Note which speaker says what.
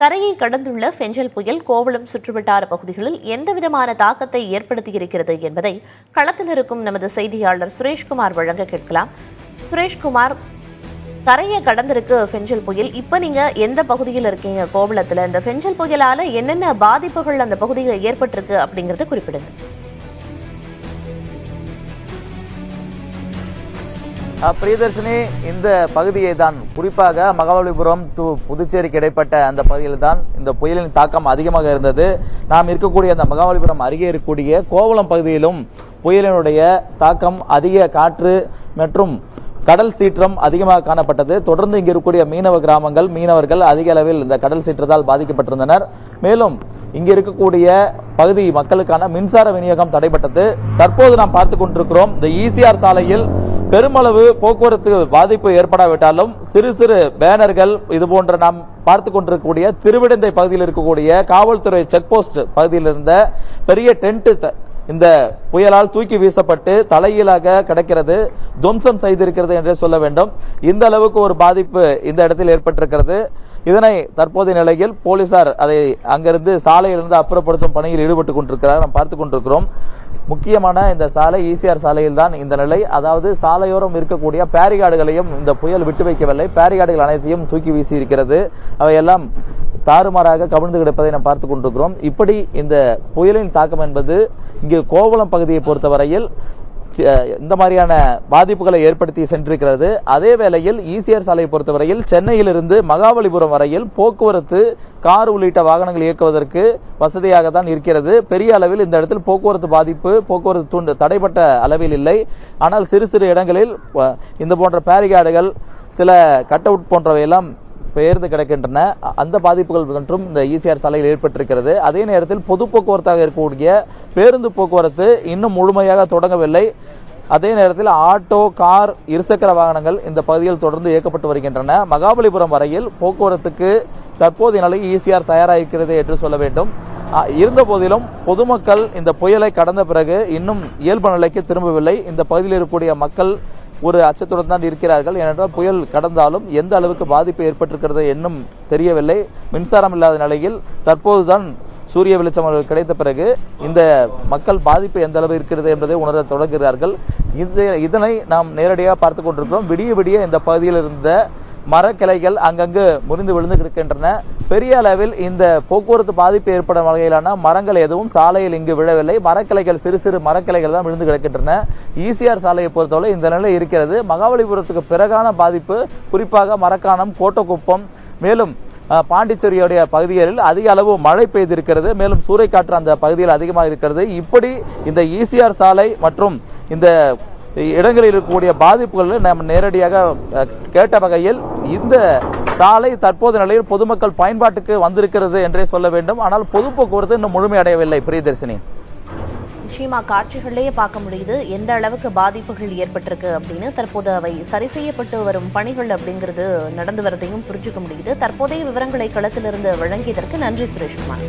Speaker 1: கரையை கடந்துள்ள ஃபெஞ்சல் புயல் கோவளம் சுற்றுவட்டார பகுதிகளில் எந்தவிதமான தாக்கத்தை ஏற்படுத்தியிருக்கிறது என்பதை களத்தில் இருக்கும் நமது செய்தியாளர் சுரேஷ்குமார் வழங்க கேட்கலாம். சுரேஷ்குமார், கரையை கடந்திருக்கு ஃபெஞ்சல் புயல். இப்ப நீங்க எந்த பகுதியில் இருக்கீங்க? கோவளத்துல இந்த ஃபெஞ்சல் புயலால என்னென்ன பாதிப்புகள் அந்த பகுதியில் ஏற்பட்டிருக்கு அப்படிங்கறத குறிப்பிடுங்க.
Speaker 2: பிரியதர்ஷினி, இந்த பகுதியை தான் குறிப்பாக மகாபலிபுரம் டு புதுச்சேரிக்கு இடைப்பட்ட அந்த பகுதியில் தான் இந்த புயலின் தாக்கம் அதிகமாக இருந்தது. நாம் இருக்கக்கூடிய அந்த மகாபலிபுரம் அருகே இருக்கக்கூடிய கோவளம் பகுதியிலும் புயலினுடைய தாக்கம், அதிக காற்று மற்றும் கடல் சீற்றம் அதிகமாக காணப்பட்டது. தொடர்ந்து இங்கு இருக்கக்கூடிய மீனவர்கள் அதிக அளவில் இந்த கடல் சீற்றத்தால் பாதிக்கப்பட்டிருந்தனர். மேலும் இங்கு இருக்கக்கூடிய பகுதி மக்களுக்கான மின்சார விநியோகம் தடைப்பட்டது. தற்போது நாம் பார்த்துக் கொண்டிருக்கிறோம், இந்த ஈசிஆர் சாலையில் பெருமளவு போக்குவரத்து பாதிப்பு ஏற்படாவிட்டாலும் சிறு சிறு பேனர்கள், இது போன்ற நாம் பார்த்துக் கொண்டிருக்கக்கூடிய திருவிடந்தை பகுதியில் இருக்கக்கூடிய காவல்துறை செக் போஸ்ட் பகுதியில் இருந்த பெரிய டென்ட் இந்த புயலால் தூக்கி வீசப்பட்டு தலைகீழாக கிடக்கிறது, துவம்சம் செய்திருக்கிறது என்றே சொல்ல வேண்டும். இந்த அளவுக்கு ஒரு பாதிப்பு இந்த இடத்தில் ஏற்பட்டிருக்கிறது. இதனை தற்போதைய நிலையில் போலீசார் அதை அங்கிருந்து சாலையிலிருந்து அப்புறப்படுத்தும் பணியில் ஈடுபட்டுக் கொண்டிருக்கிறார். நாம் பார்த்துக் கொண்டிருக்கிறோம். முக்கியமான இந்த சாலை ஈசிஆர் சாலையில் தான் இந்த நிலை. அதாவது சாலையோரம் இருக்கக்கூடிய பேரிகார்டுகளையும் இந்த புயல் விட்டு வைக்கவில்லை. பேரிகார்டுகள் அனைத்தையும் தூக்கி வீசி இருக்கிறது. அவையெல்லாம் தாறுமாறாக கவிழ்ந்து கிடப்பதை நாம் பார்த்துக் கொண்டிருக்கிறோம். இப்படி இந்த புயலின் தாக்கம் என்பது இங்கு கோவளம் பகுதியை பொறுத்தவரையில் இந்த மாதிரியான பாதிப்புகளை ஏற்படுத்தி சென்றிருக்கிறது. அதே வேளையில் ஈசிஆர் சாலையை பொறுத்தவரையில் சென்னையிலிருந்து மகாபலிபுரம் வரையில் போக்குவரத்து, கார் உள்ளிட்ட வாகனங்கள் இயக்குவதற்கு வசதியாக தான் இருக்கிறது. பெரிய அளவில் இந்த இடத்தில் போக்குவரத்து பாதிப்பு, போக்குவரத்து தடைப்பட்ட அளவில் இல்லை. ஆனால் சிறு சிறு இடங்களில் இந்த போன்ற பேரிகார்டுகள், சில கட் அவுட் போன்றவையெல்லாம் பெயர்ந்து கிடக்கின்றன. அந்த பாதிப்புகள் மற்றும் இந்த ஈசிஆர் சாலையில் ஏற்பட்டிருக்கிறது. அதே நேரத்தில் பொது போக்குவரத்தாக இருக்கக்கூடிய பேருந்து போக்குவரத்து இன்னும் முழுமையாக தொடங்கவில்லை. அதே நேரத்தில் ஆட்டோ, கார், இருசக்கர வாகனங்கள் இந்த பகுதியில் தொடர்ந்து இயக்கப்பட்டு வருகின்றன. மகாபலிபுரம் வரையில் போக்குவரத்துக்கு தற்போதைய நிலை ஈசிஆர் தயாராகிறது என்று சொல்ல வேண்டும். இருந்த போதிலும் பொதுமக்கள் இந்த புயலை கடந்த பிறகு இன்னும் இயல்பு நிலைக்கு திரும்பவில்லை. இந்த பகுதியில் இருக்கக்கூடிய மக்கள் ஒரு அச்சத்துடன் தான் இருக்கிறார்கள். ஏனென்றால் புயல் கடந்தாலும் எந்த அளவுக்கு பாதிப்பு ஏற்பட்டிருக்கிறது இன்னும் தெரியவில்லை. மின்சாரம் இல்லாத நிலையில் தற்போதுதான் சூரிய வெளிச்சம் கிடைத்த பிறகு இந்த மக்கள் பாதிப்பு எந்த அளவு இருக்கிறது என்பதை உணர தொடங்குகிறார்கள். இதனை நாம் நேரடியாக பார்த்து கொண்டிருக்கிறோம். விடிய விடிய இந்த பகுதியில் இருந்த மரக்கிளைகள் அங்கங்கு முறிந்து விழுந்து கிடக்கின்றன. பெரிய அளவில் இந்த போக்குவரத்து பாதிப்பு ஏற்படும் வகையிலான மரங்கள் எதுவும் சாலையில் இங்கு விழவில்லை. மரக்கிளைகள், சிறு சிறு மரக்கிளைகள் தான் விழுந்து கிடக்கின்றன. ஈசிஆர் சாலையை பொறுத்தவரை இந்த நிலை இருக்கிறது. மகாபலிபுரத்துக்கு பிறகான பாதிப்பு குறிப்பாக மரக்காணம், கோட்டக்குப்பம், மேலும் பாண்டிச்சேரியுடைய பகுதிகளில் அதிக அளவு மழை பெய்திருக்கிறது. மேலும் சூறைக்காற்று அந்த பகுதியில் அதிகமாக இருக்கிறது. இப்படி இந்த ஈசிஆர் சாலை மற்றும் இந்த இடங்களில் இருக்கக்கூடிய பாதிப்புகள் நாம் நேரடியாக கேட்ட வகையில் இந்த சாலை தற்போது நிலையில் பொதுமக்கள் பயன்பாட்டுக்கு வந்திருக்கிறது என்றே சொல்ல வேண்டும். ஆனால் பொது போக்குவரத்து இன்னும் முழுமையடையவில்லை. பிரியதர்ஷினி,
Speaker 1: நிச்சயமா காட்சிகளிலேயே பார்க்க முடியுது எந்த அளவுக்கு பாதிப்புகள் ஏற்பட்டிருக்கு அப்படின்னு. தற்போது அவை சரி செய்யப்பட்டு வரும் பணிகள் அப்படிங்கிறது நடந்து வரதையும் புரிஞ்சுக்க முடியுது. தற்போதைய விவரங்களை களத்திலிருந்து வழங்கியதற்கு நன்றி சுரேஷ்குமார்.